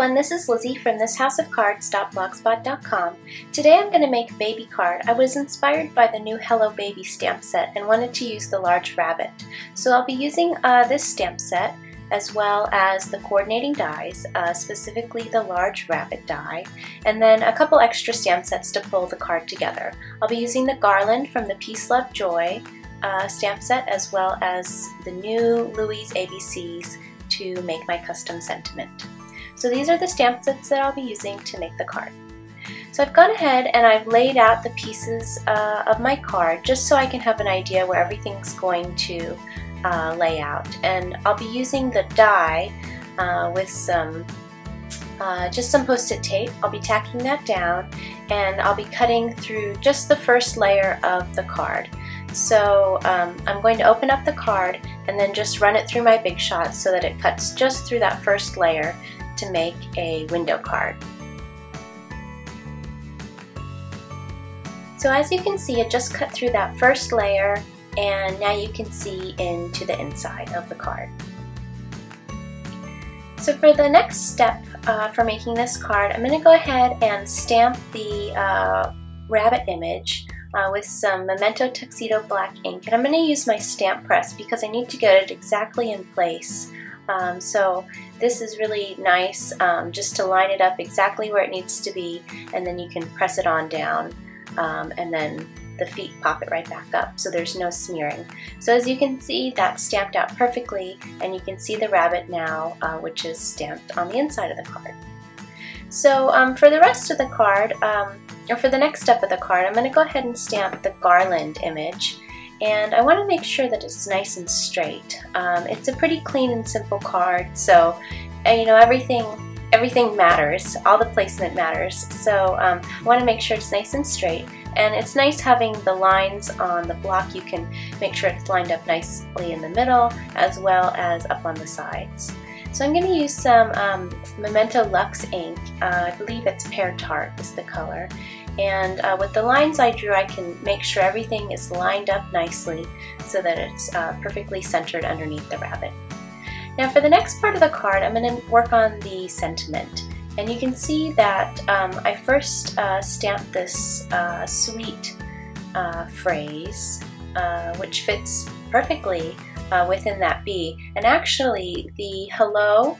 everyone, this is Lizzy from thishouseofcards.blogspot.com. Today I'm going to make a baby card. I was inspired by the new Hello Baby stamp set and wanted to use the large rabbit. So I'll be using this stamp set as well as the coordinating dies, specifically the large rabbit die, and then a couple extra stamp sets to pull the card together. I'll be using the garland from the Peace, Love, Joy stamp set as well as the new Louise ABCs to make my custom sentiment. So these are the stamp sets that I'll be using to make the card. So I've gone ahead and I've laid out the pieces of my card just so I can have an idea where everything's going to lay out. And I'll be using the die with some just some post-it tape. I'll be tacking that down and I'll be cutting through just the first layer of the card. So I'm going to open up the card and then just run it through my Big Shot so that it cuts just through that first layer to make a window card. So as you can see, it just cut through that first layer and now you can see into the inside of the card. So for the next step for making this card, I'm going to go ahead and stamp the rabbit image with some Memento Tuxedo black ink, and I'm going to use my stamp press because I need to get it exactly in place. So this is really nice just to line it up exactly where it needs to be, and then you can press it on down and then the feet pop it right back up so there's no smearing. So as you can see, that's stamped out perfectly, and you can see the rabbit now which is stamped on the inside of the card. So for the rest of the card, or for the next step of the card, I'm going to go ahead and stamp the garland image, and I want to make sure that it's nice and straight. It's a pretty clean and simple card, so you know, everything matters, all the placement matters, so I want to make sure it's nice and straight. And it's nice having the lines on the block. You can make sure it's lined up nicely in the middle as well as up on the sides. So I'm going to use some Memento Luxe ink. I believe it's Pear Tart is the color. And with the lines I drew, I can make sure everything is lined up nicely so that it's perfectly centered underneath the rabbit. Now for the next part of the card, I'm going to work on the sentiment. And you can see that I first stamped this sweet phrase, which fits perfectly within that B. And actually the hello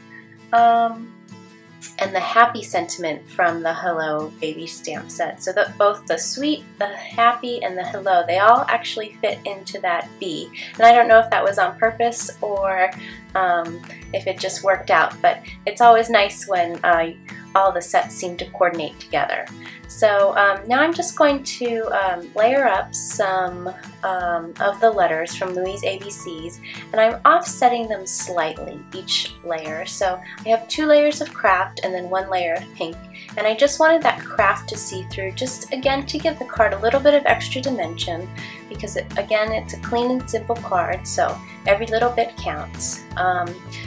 and the happy sentiment from the Hello Baby stamp set. So that both the sweet, the happy, and the hello, they all actually fit into that B. And I don't know if that was on purpose or if it just worked out, but it's always nice when all the sets seem to coordinate together. So now I'm just going to layer up some of the letters from Louise ABCs, and I'm offsetting them slightly, each layer. So I have 2 layers of craft and then 1 layer of pink, and I just wanted that craft to see through, just again to give the card a little bit of extra dimension, because again it's a clean and simple card, so every little bit counts.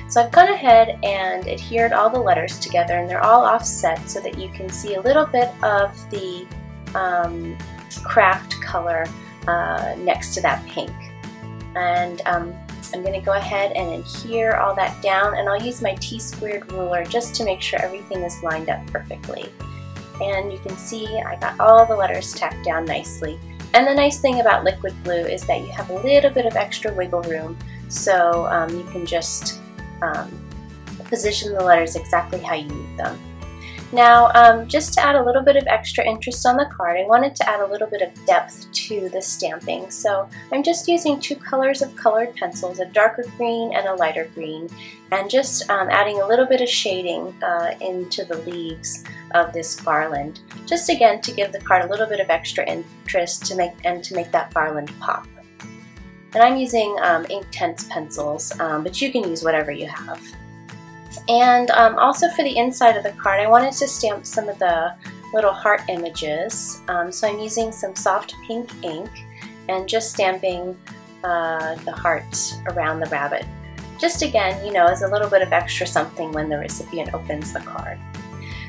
So I've gone ahead and adhered all the letters together, and they're all offset so that you can see a little bit of the craft color next to that pink. And I'm going to go ahead and adhere all that down, and I'll use my T-squared ruler just to make sure everything is lined up perfectly. And you can see I got all the letters tacked down nicely. And the nice thing about liquid glue is that you have a little bit of extra wiggle room, so you can just position the letters exactly how you need them. Now, just to add a little bit of extra interest on the card, I wanted to add a little bit of depth to the stamping. So I'm just using 2 colors of colored pencils, a darker green and a lighter green, and just adding a little bit of shading into the leaves of this garland, just again to give the card a little bit of extra interest to make that garland pop. And I'm using Inktense pencils, but you can use whatever you have. And also for the inside of the card, I wanted to stamp some of the little heart images. So I'm using some soft pink ink and just stamping the hearts around the rabbit. Just again, you know, as a little bit of extra something when the recipient opens the card.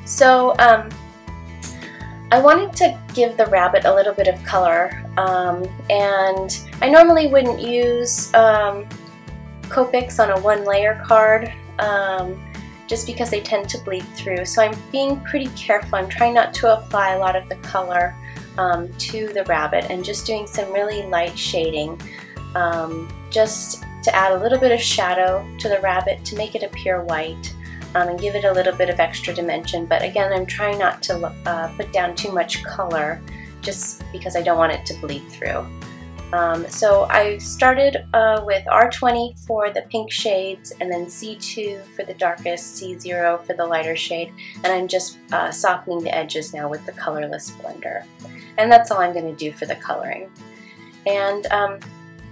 So I wanted to give the rabbit a little bit of color, and I normally wouldn't use Copics on a 1-layer card. just because they tend to bleed through. So I'm being pretty careful. I'm trying not to apply a lot of the color to the rabbit and just doing some really light shading just to add a little bit of shadow to the rabbit to make it appear white and give it a little bit of extra dimension. But again, I'm trying not to put down too much color just because I don't want it to bleed through. So I started with R20 for the pink shades, and then C2 for the darkest, C0 for the lighter shade, and I'm just softening the edges now with the colorless blender. And that's all I'm going to do for the coloring. And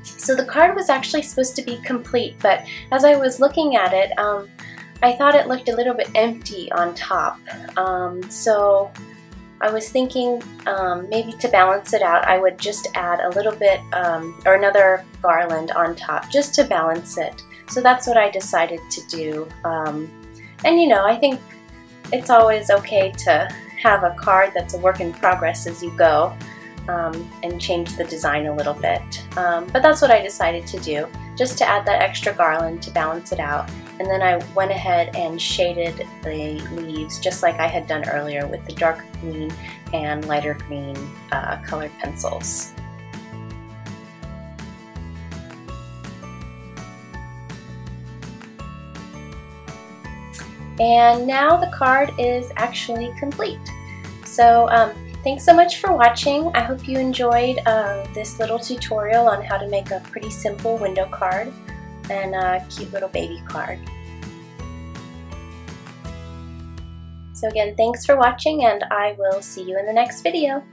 so the card was actually supposed to be complete, but as I was looking at it, I thought it looked a little bit empty on top. So I was thinking maybe to balance it out, I would just add a little bit or another garland on top just to balance it. So that's what I decided to do. And you know, I think it's always okay to have a card that's a work in progress as you go and change the design a little bit. But that's what I decided to do, just to add that extra garland to balance it out. And then I went ahead and shaded the leaves just like I had done earlier with the dark green and lighter green colored pencils. And now the card is actually complete. So thanks so much for watching. I hope you enjoyed this little tutorial on how to make a pretty simple window card and a cute little baby card. So again, thanks for watching, and I will see you in the next video.